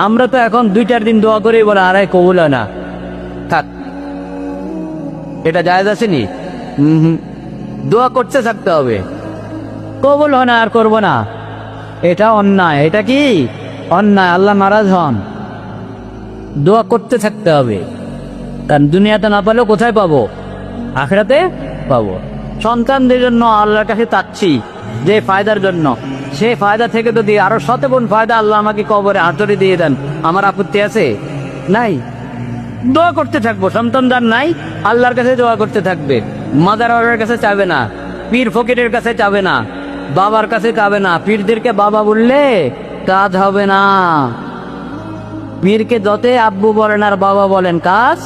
আমরা তো এখন 2-4 দিন দোয়া করি বলে আরে কবুল হয় না, থাক, এটা জায়েজ আছে নি? দোয়া করতে থাকতে হবে, কবুল হয় না আর করব না, এটা অন্যায়। এটা কি অন্যায়, আল্লাহ নারাজ হন। দোয়া করতে থাকতে হবে, কারণ দুনিয়াতে না পালেও কোথায় পাবো? আখিরাতে পাবো। সন্তানদের জন্য আল্লাহর কাছে চাচ্ছি যে ফায়দার জন্য, সেই ফায়দা থেকে যদি আরো 100 গুণ ফায়দা আল্লাহ আমাকে কবরে হাতুড়ি দিয়ে দেন, আমার আপত্তি আছে? নাই। দোয়া করতে থাকবো। সন্তান যার নাই, আল্লাহর কাছে দোয়া করতে থাকবে। মাদারের কাছে চাবে না, পীর ফকিরের কাছে চাবে না, বাবার কাছে চাবে না। পীরদেরকে বাবা বললে কাজ হবে না। পীরকে যতই আব্বু বলেন আর বাবা বলেন, কাজ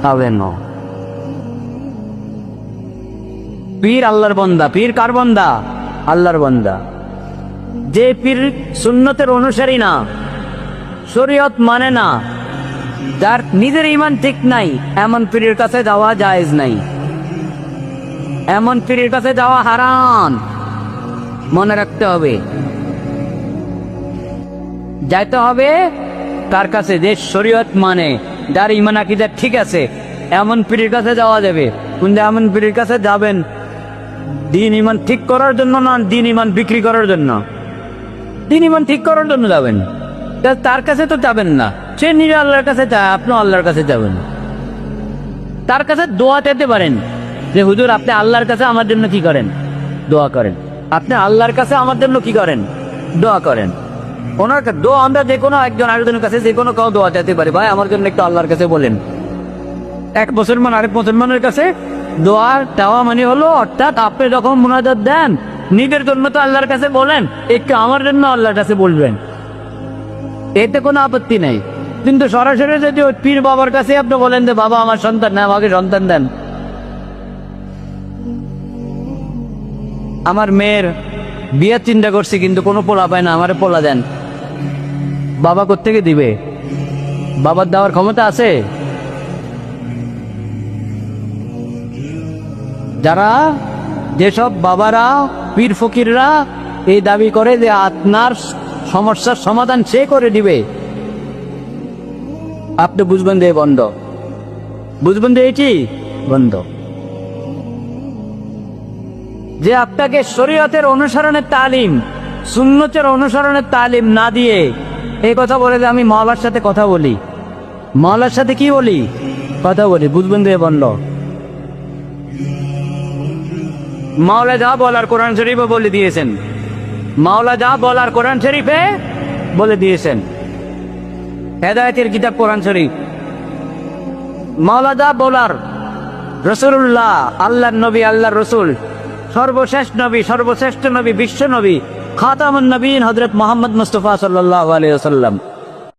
হবে না। পীর আল্লাহর বান্দা। পীর কার বান্দা? আল্লাহর বান্দা। যে পীর সুন্নতের অনুসারী না, শরীয়ত মানে না, যার নিজের ঈমান ঠিক নাই, এমন পীরের কাছে যাওয়া জায়েজ নাই, এমন পীরের কাছে যাওয়া হারাম। মনে রাখতে হবে, যাইতে হবে কার কাছে? যে শরীয়ত মানে, যার ঈমান আকীদা ঠিক আছে, এমন পীরের কাছে যাওয়া যাবে। কিন্তু এমন পীরের কাছে যাবেন দিন ঈমান ঠিক করার জন্য না, দিন ঈমান বিক্রি করার জন্য। দিন ঈমান ঠিক করার জন্য যাবেন, তার কাছে তো যাবেন না। সে নিজে আল্লাহর কাছে চায়, আপনি আল্লাহর কাছে যাবেন। তার কাছে দোয়া চাইতে পারেন যে হুজুর আপনি আল্লাহর কাছে আমার জন্য কি করেন? দোয়া করেন। আপনি আল্লাহর কাছে আমার জন্য কি করেন? দোয়া করেন। ওনার দোয়া আমরা যে কোনো একজন আরেকজনের কাছে যে কোনো কাউ দোয়া চাইতে পারি, ভাই আমার জন্য একটু আল্লাহর কাছে বলেন। এক মুসলমান আরেক মুসলমানের কাছে দোয়া চাওয়া মানে হলো, অর্থাৎ আপনি যখন মুনাজাত দেন নিজের জন্য তো আল্লাহর কাছে বলেন, একটু আমার জন্য আল্লাহর কাছে বলবেন, এতে কোনো আপত্তি নেই। কিন্তু সরাসরি যদি ওই পীর বাবার কাছে আপনি বলেন যে বাবা আমার সন্তান না, আমাকে সন্তান দেন, আমার মেয়ের বিয়ের চিন্তা করছি কিন্তু কোনো পোলা পায় না, আমারে পোলা দেন, বাবা কোত্থেকে দিবে? বাবার দেওয়ার ক্ষমতা আছে? যারা যেসব বাবারা পীর ফকিররা এই দাবি করে যে আপনার সমস্যার সমাধান সে করে দিবে, আপনি বুঝবেন যে বন্ধ, বুঝবেন যে এটি বন্ধ। যে আপনাকে শরীয়তের অনুসরণের তালিম, সুন্নতের অনুসরণের তালিম না দিয়ে এই কথা বলে যে আমি মাওলার সাথে কথা বলি, মাওলার সাথে কি বলি? কথা বলি, বুঝবেন যে বন্ধ। মাওলা যা বলার কোরআন শরীফে বলে দিয়েছেন, মাওলা যা বলার কোরআন শরীফে বলে দিয়েছেন। হেদায়েতের কিতাব কোরআন শরীফ। মাওলা যা বলার, রাসূলুল্লাহ আল্লাহর নবী, আল্লাহর রাসূল, সর্বশেষ নবী, সর্বশ্রেষ্ঠ নবী, বিশ্ব নবী, খাতামুন নবীন হযরত মুহাম্মদ মুস্তাফা সাল্লাল্লাহু আলাইহি ওয়াসাল্লাম